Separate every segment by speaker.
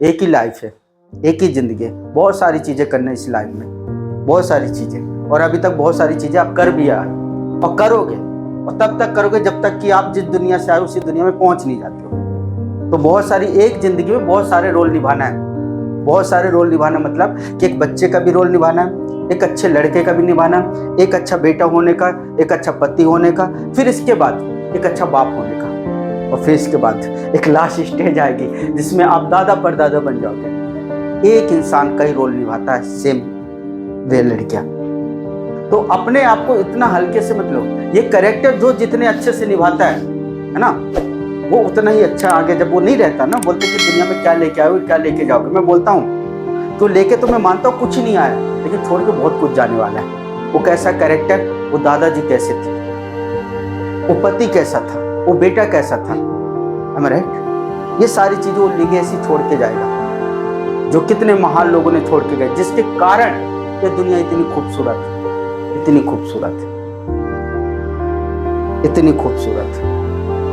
Speaker 1: एक ही लाइफ है, एक ही ज़िंदगी है, बहुत सारी चीज़ें करना है इस लाइफ में, बहुत सारी चीज़ें, और अभी तक बहुत सारी चीज़ें आप कर भी आए और करोगे, और तब तक करोगे जब तक कि आप जिस दुनिया से आए उसी दुनिया में पहुंच नहीं जाते हो। तो बहुत सारी, एक ज़िंदगी में बहुत सारे रोल निभाना है, बहुत सारे रोल निभाना, मतलब कि एक बच्चे का भी रोल निभाना है, एक अच्छे लड़के का भी निभाना, एक अच्छा बेटा होने का, एक अच्छा पति होने का, फिर इसके बाद एक अच्छा बाप होने का, और फिर इसके बाद एक लास्ट स्टेज आएगी जिसमें आप दादा परदादा बन जाओगे। एक इंसान कई रोल निभाता है, सेम वे लड़कियां। तो अपने आप को इतना हल्के से मत लो। ये कैरेक्टर जो जितने अच्छे से निभाता है ना, वो उतना ही अच्छा आगे जब वो नहीं रहता ना, बोलते कि दुनिया में क्या लेके आओगे, क्या लेके जाओगे। मैं बोलता हूँ तो लेके तो मैं मानता हूँ कुछ नहीं आया, लेकिन छोड़ के बहुत कुछ जाने वाला है। वो कैसा कैरेक्टर, वो दादाजी कैसे थे, वो पति कैसा था, वो बेटा कैसा था, am I right? ये सारी चीजें वो लीगेसी छोड़ के जाएगा, जो कितने महान लोगों ने छोड़ के गए, जिसके कारण ये दुनिया इतनी खूबसूरत है, इतनी खूबसूरत है, इतनी खूबसूरत है।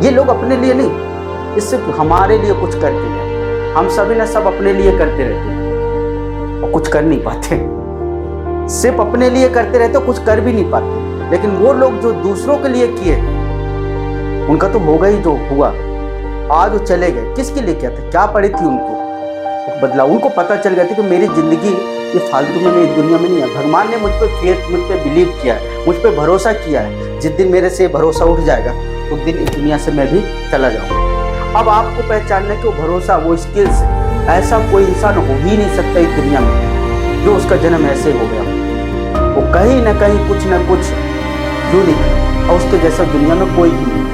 Speaker 1: ये लोग अपने लिए नहीं, ये सिर्फ हमारे लिए कुछ करते हैं। हम सभी ना सब अपने लिए करते रहते हैं और कुछ कर नहीं पाते, सिर्फ अपने लिए करते रहते हो, कुछ कर भी नहीं पाते। लेकिन वो लोग जो दूसरों के लिए किए, उनका तो होगा ही जो हुआ। आज वो चले गए, किसके लिए किया था, क्या पड़ी थी उनको, एक बदलाव। उनको पता चल गया था कि मेरी जिंदगी ये फालतू में, मैं इस दुनिया में नहीं है। भगवान ने मुझ पर फेथ, मुझ पर बिलीव किया है, मुझ पर भरोसा किया है। जिस दिन मेरे से भरोसा उठ जाएगा उस दिन इस दुनिया से मैं भी चला जाऊंगा। अब आपको पहचानने के वो भरोसा, वो स्किल्स, ऐसा कोई इंसान हो ही नहीं सकता इस दुनिया में जो उसका जन्म ऐसे हो गया। वो कहीं ना कहीं कुछ ना कुछ यूनिक है, और उसके जैसा दुनिया में कोई भी नहीं,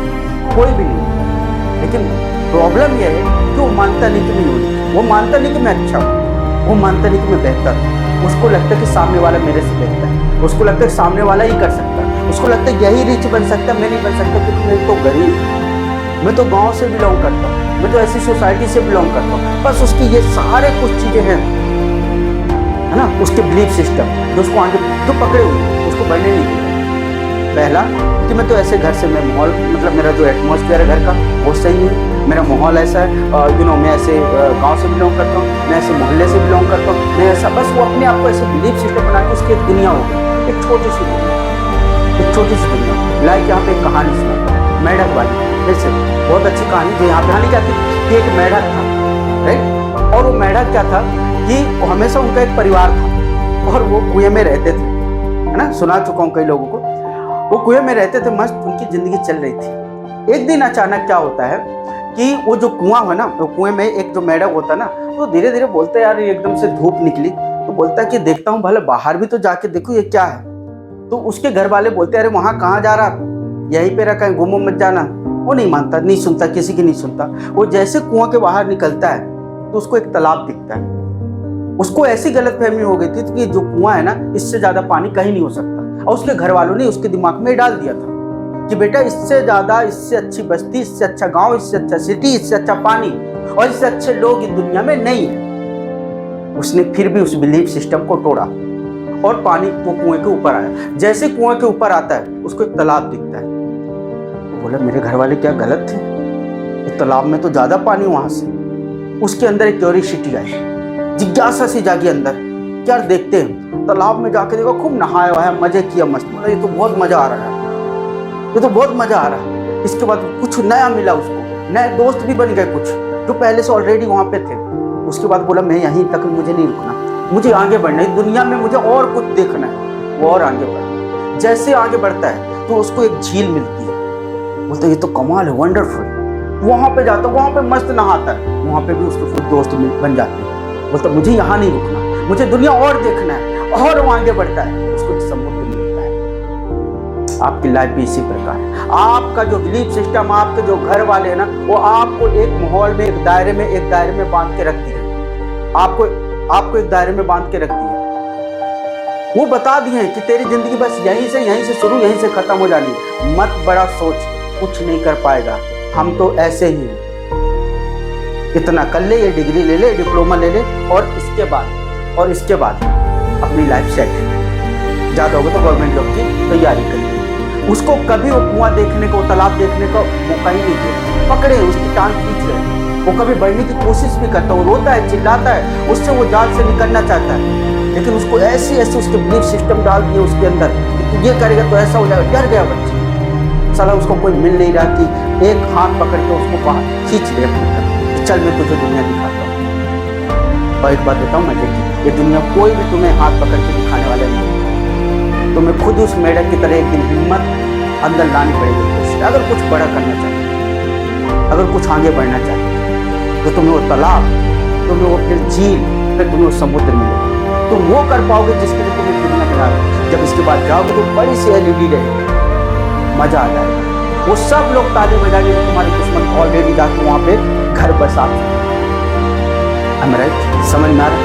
Speaker 1: कोई भी नहीं। लेकिन प्रॉब्लम यह है कि वो मानता नहीं कि मैं यूनिक, वो मानता नहीं कि मैं अच्छा हूँ, वो मानता नहीं कि मैं बेहतर हूँ। उसको लगता है कि सामने वाला मेरे से बेहतर है, उसको लगता है कि सामने वाला ही कर सकता है, उसको लगता है यही रिच बन सकता है, मैं नहीं बन सकता क्योंकि मैं तो गरीब, मैं तो गांव से बिलोंग करता हूँ, मैं तो ऐसी सोसाइटी से बिलोंग करता हूँ। बस उसकी ये सारे कुछ चीज़ें हैं, है ना, उसके बिलीफ सिस्टम जो उसको आगे जो पकड़े हुए, उसको बढ़ने नहीं दिया। पहला कि मैं तो ऐसे घर से, मैं माहौल, मतलब मेरा जो एटमॉस्फेयर है घर का वो सही है, मेरा माहौल ऐसा है, मैं ऐसे गांव से बिलोंग करता हूँ, मैं ऐसे मोहल्ले से बिलोंग करता हूँ, मैं ऐसा, बस वो अपने आप को ऐसे बिलीफ सिस्टम बना के उसकी एक दुनिया हो गई, एक छोटी सी दुनिया, एक छोटी सी दुनिया। लाइक यहाँ पे एक कहानी सुनाता हूँ, मेढक वाली, जैसे बहुत अच्छी कहानी, जो यहाँ पे कहानी क्या थी कि एक मेढक था, राइट। और वो मेढक क्या था कि हमेशा उनका एक परिवार था और वो कुएं में रहते थे, है ना, सुना चुका हूँ कई लोगों को। वो कुएं में रहते थे, मस्त उनकी जिंदगी चल रही थी। एक दिन अचानक क्या होता है कि वो जो कुआं है ना, तो कुएं में एक जो मेढक होता है ना, तो धीरे धीरे बोलता है यार एकदम से धूप निकली, तो बोलता है कि देखता हूँ भले बाहर भी तो जाके देखो ये क्या है। तो उसके घर वाले बोलते हैं अरे वहाँ कहाँ जा रहा, यहीं पे रखा है, घूमो मत जाना। वो नहीं मानता, नहीं सुनता, किसी की नहीं सुनता। वो जैसे कुआं के बाहर निकलता है तो उसको एक तालाब दिखता है। उसको ऐसी गलतफहमी हो गई थी कि जो कुआं है ना, इससे ज्यादा पानी कहीं नहीं हो सकता, और उसके घर वालों ने उसके दिमाग में डाल दिया था कि बेटा इससे ज्यादा, इससे अच्छी बस्ती, इससे अच्छा गांव, इससे अच्छा सिटी, इससे अच्छा पानी और इससे अच्छे लोग इस दुनिया में नहीं है। उसने फिर भी उस बिलीफ सिस्टम को तोड़ा और पानी वो कुएं के ऊपर आया। जैसे कुएं के ऊपर आता है उसको एक तालाब दिखता है। वो बोला मेरे घर वाले क्या गलत थे, इस तालाब में तो ज्यादा पानी वहां से। उसके अंदर एक क्यूरियोसिटी आई, जिज्ञासा सी जागी अंदर, क्या देखते हैं। तालाब में जाके देखो, खूब नहाया हुआ है, मजे किया, मस्त, बोला ये तो बहुत मजा आ रहा है, ये तो बहुत मजा आ रहा है। इसके बाद कुछ नया मिला उसको, नए दोस्त भी बन गए कुछ जो पहले से ऑलरेडी वहां पे थे। उसके बाद बोला मैं यहीं तक, मुझे नहीं रुकना, मुझे आगे बढ़ना है, दुनिया में मुझे और कुछ देखना है। वो और आगे बढ़ा, जैसे आगे बढ़ता है तो उसको एक झील मिलती है। बोलता ये तो कमाल है, वंडरफुल। वहां पे जाता, वहां पे मस्त नहाता है, वहां पे भी उसके कुछ दोस्त बन जाते हैं। बोलता मुझे यहाँ नहीं रुकना, मुझे दुनिया और देखना है, और वो आगे बढ़ता है, उसको समुद्र मिलता है। आपकी लाइफ भी इसी प्रकार है। आपका जो बिलीफ सिस्टम, आपके जो घर वाले हैं ना, वो आपको एक माहौल में, एक दायरे में बांध के रख दिए। आपको एक दायरे में बांध के रख दिए। वो बता दिए कि तेरी जिंदगी बस यहीं से शुरू, यहीं से खत्म हो जानी है। मत बड़ा सोच, कुछ नहीं कर पाएगा, हम तो ऐसे ही हैं। इतना कर ले, ये डिग्री ले ले, डिप्लोमा ले ले, और इसके बाद अपनी लाइफ सेट है। ज़्यादा होगा तो गवर्नमेंट जॉब की तैयारी करिए। उसको कभी वो कुआं देखने को, तालाब देखने का मौका ही नहीं दिया। पकड़े, उसकी टांग खींच रहे, वो कभी बढ़ने की कोशिश भी करता है, वो रोता है, चिल्लाता है, उससे वो जाल से निकलना चाहता है, लेकिन उसको ऐसे ऐसे उसके बिलीफ सिस्टम डाल दिए उसके अंदर कि तू ये करेगा तो ऐसा हो जाएगा। डर गया बच्चा, साला उसको कोई मिल नहीं रहा कि एक हाथ पकड़ के उसको बाहर खींच ले अपनी तरफ, चल मैं तुझे दुनिया दिखाता हूँ। और एक बात बताऊँ मजे की, ये दुनिया कोई भी तुम्हें हाथ पकड़ के दिखाने वाला नहीं, तुम्हें खुद उस मेढक की तरह एक दिन हिम्मत अंदर लानी पड़ेगी कोशिश। अगर कुछ बड़ा करना चाहते, अगर कुछ आगे बढ़ना चाहते, तो तुम्हें वो तालाब, तुम्हें वो फिर झील, फिर तुम्हें वो समुद्र मिलेगा। तुम वो कर पाओगे जिसके लिए तुम्हें दुनिया मिला है। जब इसके बाद जाओगे तो बड़ी सी LED रहेगी, मजा आ जाएगा। वो सब लोग ताली बजाएंगे, तुम्हारे दुश्मन ऑलरेडी जाके वहां पे घर बसा। राइट, समझ में आ रहा?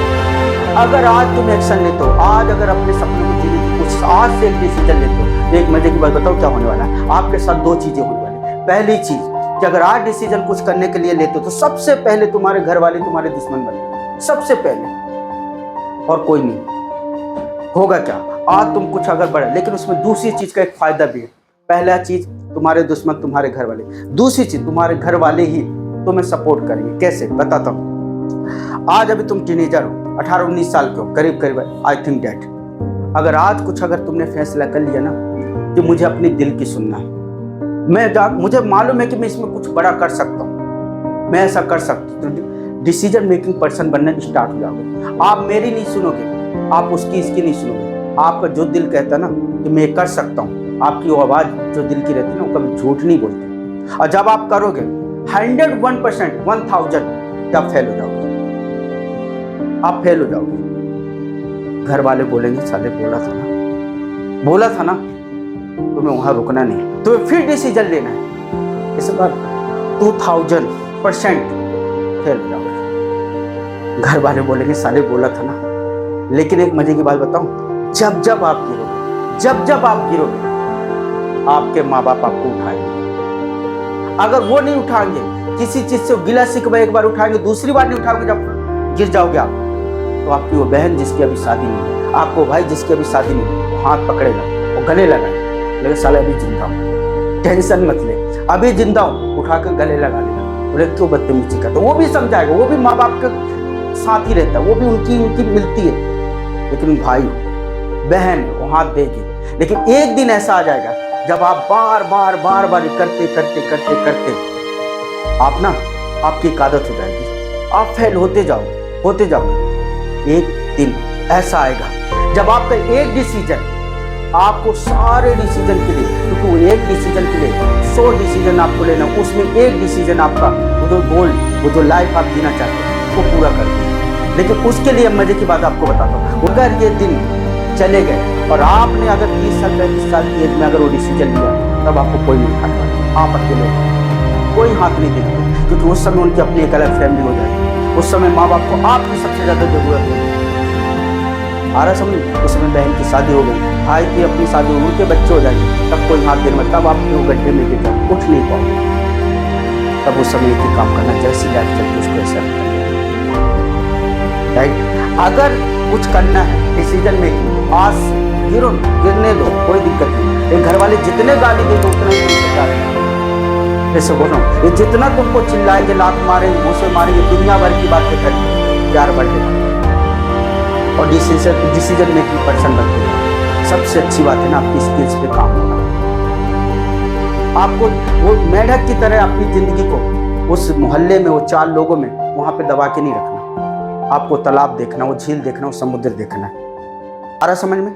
Speaker 1: अगर आज तुम एक्शन लेते हो, आज अगर अपने सपने को जीने की कुछ आज से एक डिसीजन लेते हो, एक मजे की बात बताओ क्या होने वाला है आपके साथ। दो चीजें होने वाली। पहली चीज कि अगर आज डिसीजन कुछ करने के लिए लेते हो तो सबसे पहले तुम्हारे घर वाले तुम्हारे दुश्मन बने, सबसे पहले, और कोई नहीं। होगा क्या, आज तुम कुछ अगर बढ़े, लेकिन उसमें दूसरी चीज का एक फायदा भी है। पहला चीज तुम्हारे दुश्मन तुम्हारे घर वाले, दूसरी चीज तुम्हारे घर वाले ही तुम्हें सपोर्ट करेंगे। कैसे बताता हूँ। आज अभी तुम टीनेजर हो, 18-19 साल के हो, करीब करीब, आई थिंक डैट। अगर आज कुछ अगर तुमने फैसला कर लिया ना कि मुझे अपने दिल की सुनना है, मुझे मालूम है कि मैं इसमें कुछ बड़ा कर सकता हूँ, मैं ऐसा कर सकता हूँ, तो डिसीजन मेकिंग पर्सन बनना स्टार्ट हो जाओगे। आप मेरी नहीं सुनोगे, आप उसकी इसकी नहीं सुनोगे। आपका जो दिल कहता है ना कि मैं कर सकता हूँ, आपकी वो आवाज जो दिल की रहती है ना, वो कभी झूठ नहीं बोलती। और जब आप करोगे 101%, 1000, तब फेल हो जाओगे, आप फेल हो जाओगे। घर वाले बोलेंगे साले बोला था ना, तुम्हें वहां रुकना नहीं है, तुम्हें फिर डिसीजन लेना है। इस बार 2000% फेल हो जाओगे। घर वाले बोलेंगे साले बोला था ना। लेकिन एक मजे की बात बताऊं, जब जब आप गिरोगे, आपके माँ बाप आपको उठाएंगे। अगर वो नहीं उठाएंगे, किसी चीज से गिला शिकवा एक बार उठाएंगे, दूसरी बार नहीं उठाओगे, जब गिर जाओगे आप, तो आपकी वो बहन जिसकी अभी शादी नहीं है, आपको भाई जिसकी अभी शादी नहीं है, हाथ पकड़ेगा और गले लगाएगा, लेकिन साले अभी जिंदा हूँ, टेंशन मत ले, अभी जिंदा हूँ, उठाकर गले लगा लेगा। बोले क्यों बदतमीजी करता, वो भी समझाएगा, वो भी माँ बाप के साथ ही रहता है, वो भी उनकी मिलती है, लेकिन भाई बहन वो हाथ देगी। लेकिन एक दिन ऐसा आ जाएगा जब आप बार बार करते आप ना, आपकी एक आदत हो जाएगी, आप फेल होते जाओगे। एक दिन ऐसा आएगा जब आपका एक डिसीजन आपको सारे डिसीजन के लिए, क्योंकि वो एक डिसीजन के लिए 100 डिसीजन आपको लेना, उसमें एक डिसीजन आपका वो जो गोल, वो जो लाइफ आप जीना चाहते हैं वो पूरा कर दे। लेकिन उसके लिए मजे की बात आपको बताता हूँ, अगर ये दिन चले गए और आपने अगर 30 साल 35 साल की एज में अगर वो डिसीजन लिया, तब आपको कोई नहीं उठाएगा, आप अकेले, कोई हाथ नहीं देगा, क्योंकि उस समय उनकी अपनी एक अलग फैमिली हो जाएगी। उस समय माँ बाप को आपकी सबसे ज्यादा जरूरत है। आ रहा समझ, उस समय बहन की शादी हो गई, भाई की अपनी शादी हो, उनके बच्चे हो जाएंगे, तब कोई हाथ देने में, तब आप वो गड्ढे में गिर जाओ, उठ नहीं पाओगे। तब उस समय एक ही काम करना, जैसी लाइफ चलती उसको ऐसा राइट। अगर कुछ करना है डिसीजन मेकिंग, आज गिरने दो, कोई दिक्कत नहीं। लेकिन घर वाले जितने गाली देंगे उतना ही तुम जैसे बोलो, ये जितना तुमको चिल्लाएंगे, लात मारेंगे, मुँह मारेंगे, दुनिया भर की बातें करेंगे, प्यार बढ़ेगा और डिसीजन मेकिंग पर्सन बनते। सबसे अच्छी बात है ना, आपकी स्किल्स पे काम होना। आपको वो मेढक की तरह अपनी जिंदगी को उस मोहल्ले में, वो 4 लोगों में वहां पे दबा के नहीं रखना। आपको तालाब देखना, वो झील देखना, वो समुद्र देखना है। आ रहा समझ में?